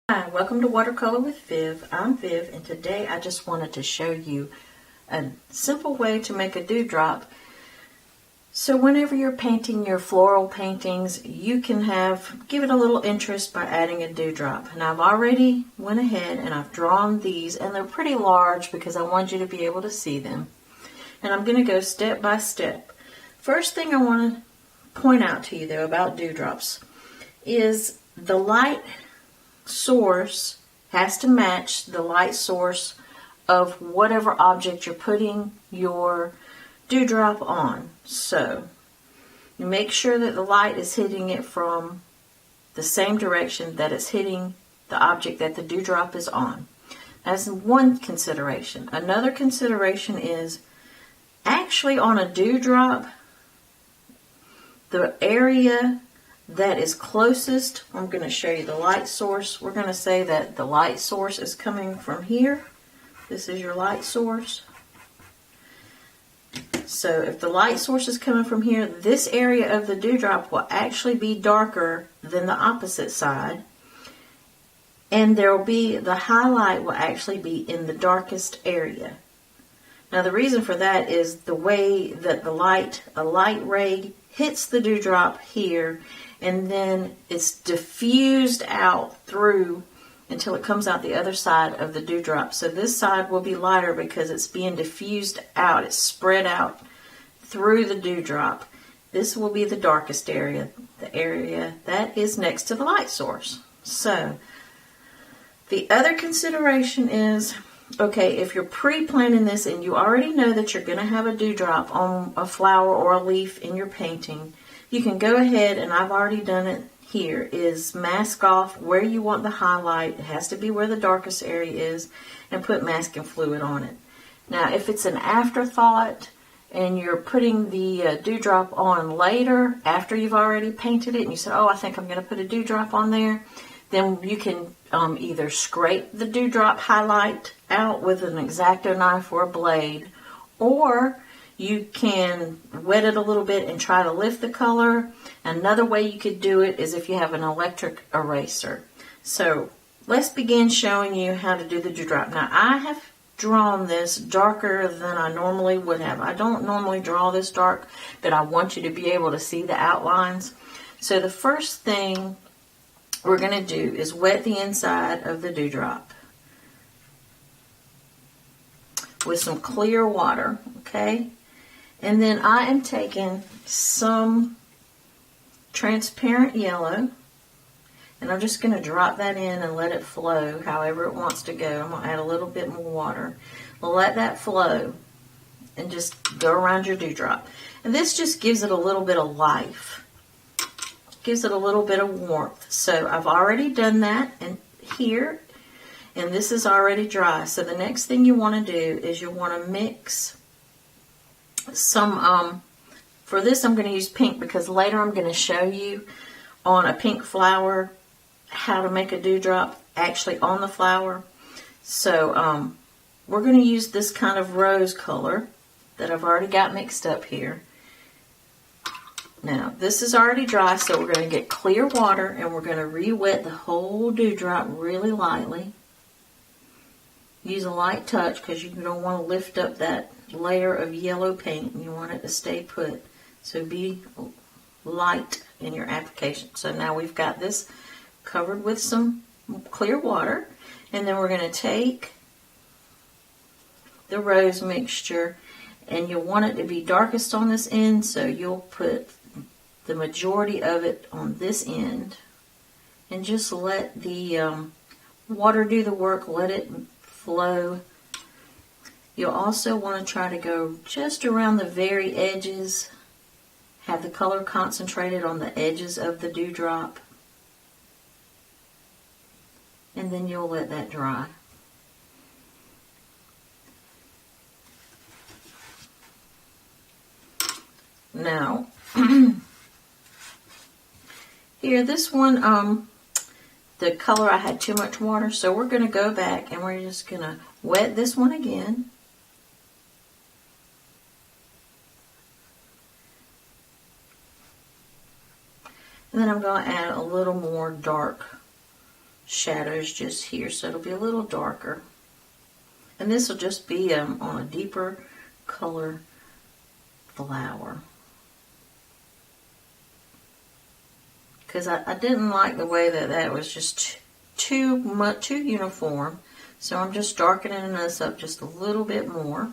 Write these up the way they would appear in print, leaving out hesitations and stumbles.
Hi, welcome to Watercolor with Viv. I'm Viv, and today I just wanted to show you a simple way to make a dewdrop. So whenever you're painting your floral paintings, you can give it a little interest by adding a dewdrop. And I've already went ahead and I've drawn these, and they're pretty large because I want you to be able to see them. And I'm going to go step by step. First thing I want to point out to you though about dewdrops is the light source has to match the light source of whatever object you're putting your dewdrop on. So you make sure that the light is hitting it from the same direction that it's hitting the object that the dewdrop is on. That's one consideration. Another consideration is actually on a dewdrop, the area that is closest, I'm going to show you the light source. We're going to say that the light source is coming from here. This is your light source. So if the light source is coming from here, this area of the dewdrop will actually be darker than the opposite side. And there will be, the highlight will actually be in the darkest area. Now the reason for that is the way that a light ray hits the dewdrop here, and then it's diffused out through until it comes out the other side of the dewdrop. So this side will be lighter because it's being diffused out. It's spread out through the dewdrop. This will be the darkest area, the area that is next to the light source. So the other consideration is, okay, if you're pre-planning this and you already know that you're going to have a dewdrop on a flower or a leaf in your painting, you can go ahead, and I've already done it here, is mask off where you want the highlight. It has to be where the darkest area is, and put masking fluid on it. Now, if it's an afterthought and you're putting the dewdrop on later, after you've already painted it, and you said, oh, I think I'm going to put a dewdrop on there, then you can either scrape the dewdrop highlight out with an X-Acto knife or a blade, or you can wet it a little bit and try to lift the color. Another way you could do it is if you have an electric eraser. So let's begin showing you how to do the dewdrop. Now I have drawn this darker than I normally would have. I don't normally draw this dark, but I want you to be able to see the outlines. So the first thing we're going to do is wet the inside of the dewdrop with some clear water, okay? And then I am taking some transparent yellow, and I'm just going to drop that in and let it flow however it wants to go. I'm going to add a little bit more water. We'll let that flow and just go around your dewdrop. And this just gives it a little bit of life. Gives it a little bit of warmth. So I've already done that and here, and this is already dry. So the next thing you want to do is you want to mix some, for this I'm going to use pink because later I'm going to show you on a pink flower how to make a dewdrop actually on the flower. So we're going to use this kind of rose color that I've already got mixed up here. Now this is already dry, so we're going to get clear water and we're going to re-wet the whole dewdrop really lightly. Use a light touch because you don't want to lift up that layer of yellow paint and you want it to stay put. So be light in your application. So now we've got this covered with some clear water, and then we're going to take the rose mixture, and you'll want it to be darkest on this end, so you'll put the majority of it on this end and just let the water do the work, let it flow. You'll also want to try to go just around the very edges, have the color concentrated on the edges of the dewdrop, and then you'll let that dry. Now, here, this one, the color, I had too much water, so we're going to go back and we're just going to wet this one again. And then I'm going to add a little more dark shadows just here, so it'll be a little darker. And this will just be on a deeper color flower. Because I didn't like the way that was just too uniform. So I'm just darkening this up just a little bit more.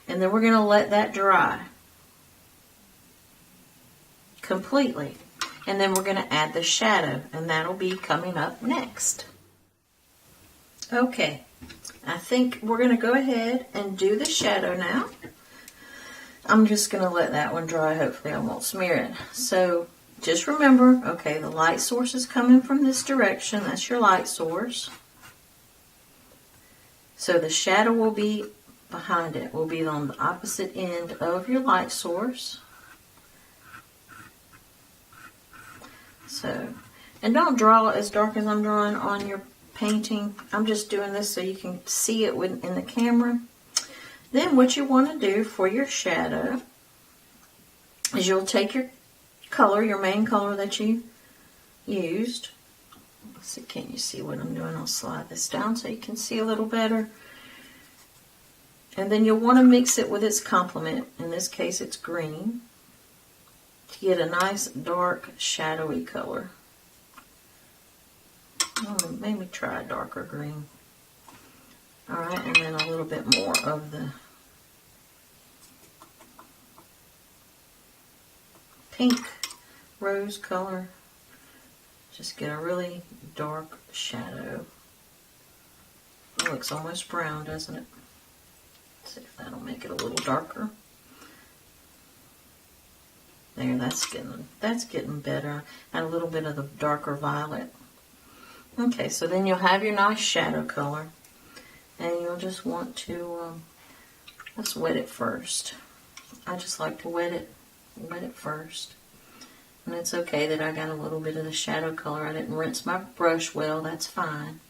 And then we're going to let that dry completely. And then we're going to add the shadow, and that'll be coming up next. Okay, I think we're going to go ahead and do the shadow now. I'm just going to let that one dry. Hopefully I won't smear it. So just remember, okay, the light source is coming from this direction. That's your light source. So the shadow will be behind it. Will be on the opposite end of your light source. So, and don't draw as dark as I'm drawing on your painting. I'm just doing this so you can see it in the camera. Then what you want to do for your shadow is you'll take your color, your main color that you used. Let's see, can you see what I'm doing? I'll slide this down so you can see a little better. And then you'll want to mix it with its complement. In this case, it's green, to get a nice dark shadowy color. Maybe try a darker green. Alright, and then a little bit more of the pink rose color. Just get a really dark shadow. It looks almost brown, doesn't it? Let's see if that'll make it a little darker. There, that's getting better. Add a little bit of the darker violet. Okay, so then you'll have your nice shadow color, and you'll just want to let's wet it first. I just like to wet it first. And it's okay that I got a little bit of the shadow color. I didn't rinse my brush well, that's fine.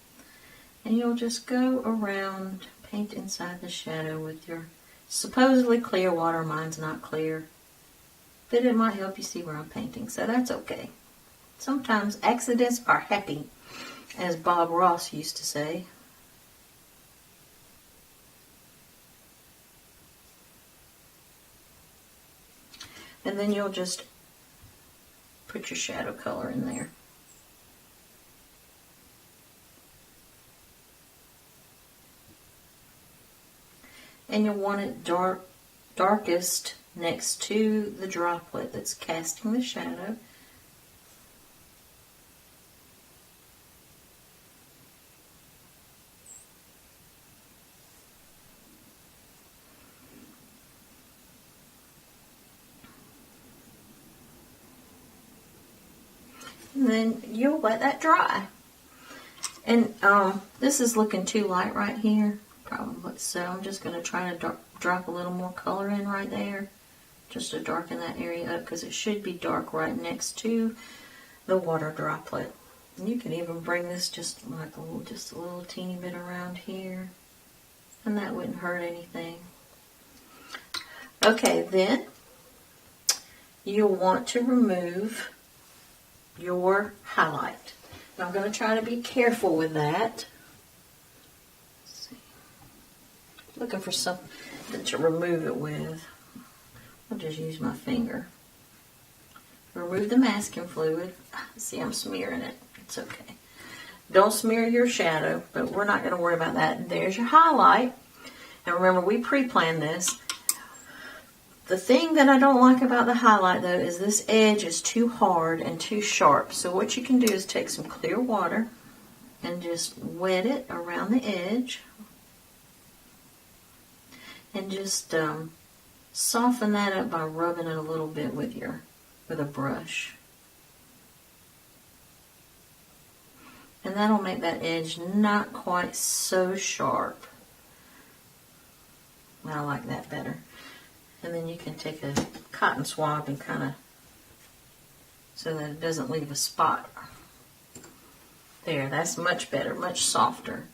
And you'll just go around, paint inside the shadow with your supposedly clear water. Mine's not clear, but it might help you see where I'm painting, so that's okay. Sometimes accidents are happy, as Bob Ross used to say. And then you'll just put your shadow color in there. And you'll want it darkest next to the droplet that's casting the shadow. And then you'll let that dry. And this is looking too light right here, probably. So I'm just going to try to drop a little more color in right there, just to darken that area up, because it should be dark right next to the water droplet. And you can even bring this just a little teeny bit around here, and that wouldn't hurt anything. Okay, then you'll want to remove your highlight. Now I'm going to try to be careful with that. Let's see. Looking for something to remove it with. I'll just use my finger. Remove the masking fluid. See, I'm smearing it. It's okay. Don't smear your shadow, but we're not going to worry about that. There's your highlight. And remember, we pre-planned this. The thing that I don't like about the highlight, though, is this edge is too hard and too sharp. So what you can do is take some clear water and just wet it around the edge. And just soften that up by rubbing it a little bit with a brush. And that'll make that edge not quite so sharp. I like that better. And then you can take a cotton swab and kind of, so that it doesn't leave a spot. There, that's much better, much softer.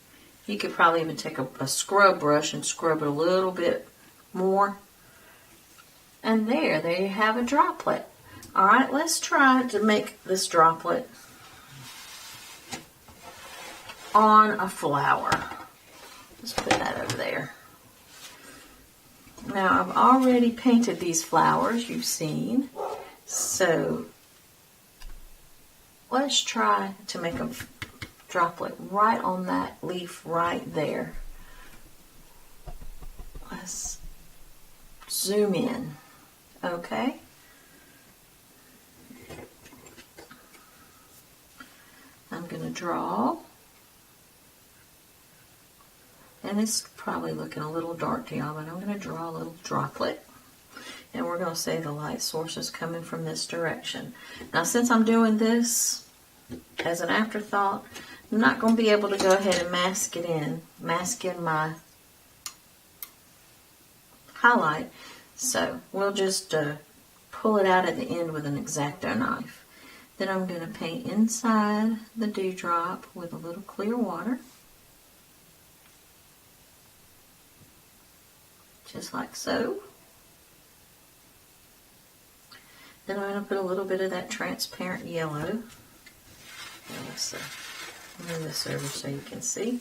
You could probably even take a scrub brush and scrub it a little bit more. And there you have a droplet. All right, let's try to make this droplet. on a flower. Let's put that over there. Now I've already painted these flowers you've seen, so let's try to make a droplet right on that leaf right there. Let's zoom in, okay? I'm going to draw, and it's probably looking a little dark to y'all, but I'm going to draw a little droplet, and we're going to say the light source is coming from this direction. Now since I'm doing this as an afterthought, I'm not going to be able to go ahead and mask in my highlight, so we'll just pull it out at the end with an X-Acto knife. Then I'm going to paint inside the dewdrop with a little clear water, just like so. Then I'm going to put a little bit of that transparent yellow. Let's move this over so you can see.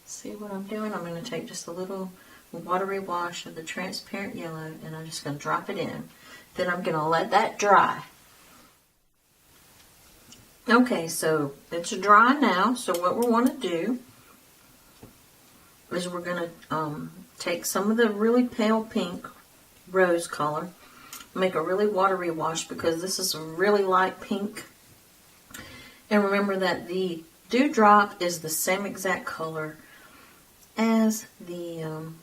See what I'm doing? I'm going to take just a little watery wash of the transparent yellow, and I'm just going to drop it in. Then I'm going to let that dry. Okay, so it's dry now, so what we want to do is we're going to take some of the really pale pink rose color, make a really watery wash because this is a really light pink. And remember that the dewdrop is the same exact color as the, and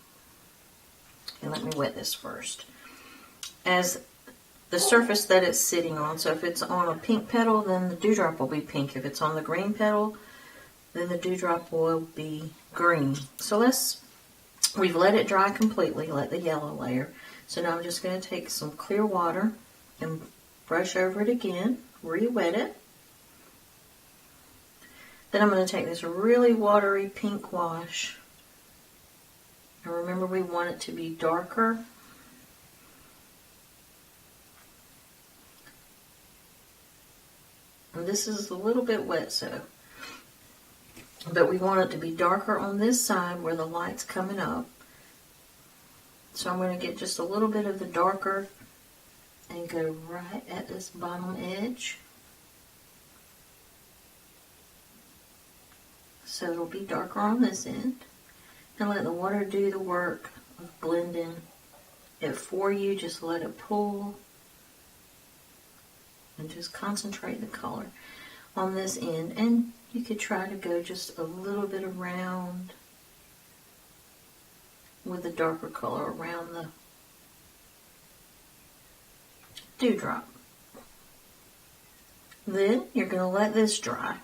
let me wet this first, as the surface that it's sitting on. So if it's on a pink petal, then the dewdrop will be pink. If it's on the green petal, then the dewdrop will be green. So we've let it dry completely, let the yellow layer. So now I'm just going to take some clear water and brush over it again, re-wet it. Then I'm going to take this really watery pink wash. And remember, we want it to be darker. And this is a little bit wet, but we want it to be darker on this side where the light's coming up. So I'm going to get just a little bit of the darker and go right at this bottom edge. So it'll be darker on this end. And let the water do the work of blending it for you. Just let it pull. And just concentrate the color on this end, and you could try to go just a little bit around with the darker color around the dewdrop. Then you're going to let this dry.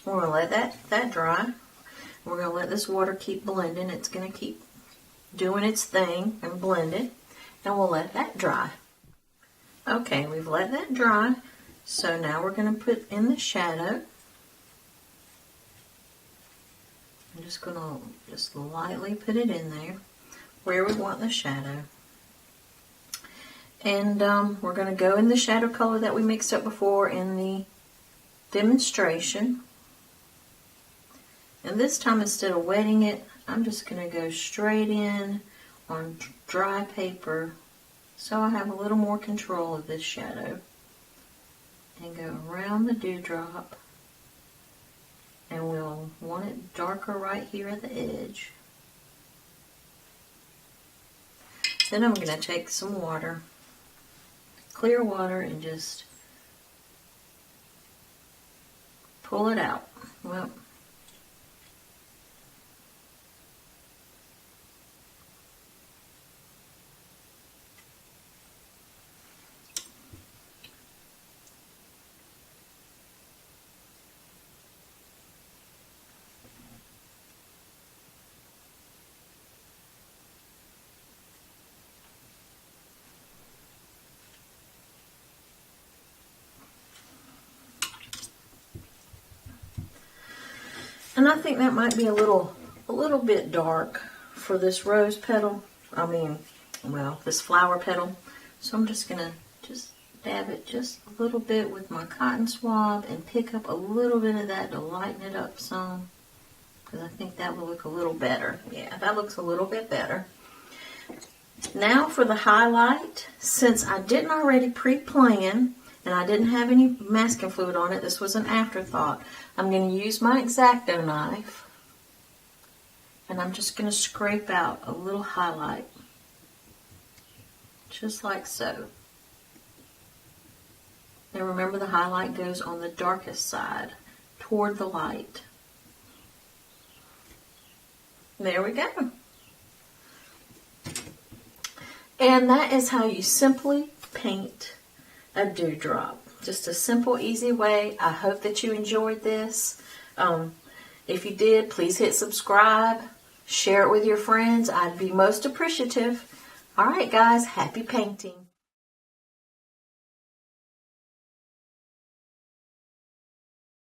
We're going to let that dry. We're going to let this water keep blending. It's going to keep doing its thing and blend it, and we'll let that dry. Okay, we've let that dry, so now we're going to put in the shadow. I'm just going to just lightly put it in there where we want the shadow. And we're going to go in the shadow color that we mixed up before in the demonstration. And this time, instead of wetting it, I'm just going to go straight in on dry paper, so I have a little more control of this shadow, and go around the dewdrop, and we'll want it darker right here at the edge. Then I'm going to take some water, clear water, and just pull it out. Well, and I think that might be a little bit dark for this rose petal. This flower petal. So I'm just going to dab it just a little bit with my cotton swab and pick up a little bit of that to lighten it up some, because I think that will look a little better. Yeah, that looks a little bit better. Now for the highlight, since I didn't already pre-plan and I didn't have any masking fluid on it, this was an afterthought. I'm going to use my X-Acto knife and I'm just going to scrape out a little highlight, just like so. Now remember, the highlight goes on the darkest side toward the light. There we go. And that is how you simply paint a dewdrop. Just a simple, easy way. I hope that you enjoyed this. If you did, please hit subscribe. Share it with your friends. I'd be most appreciative. All right, guys, happy painting.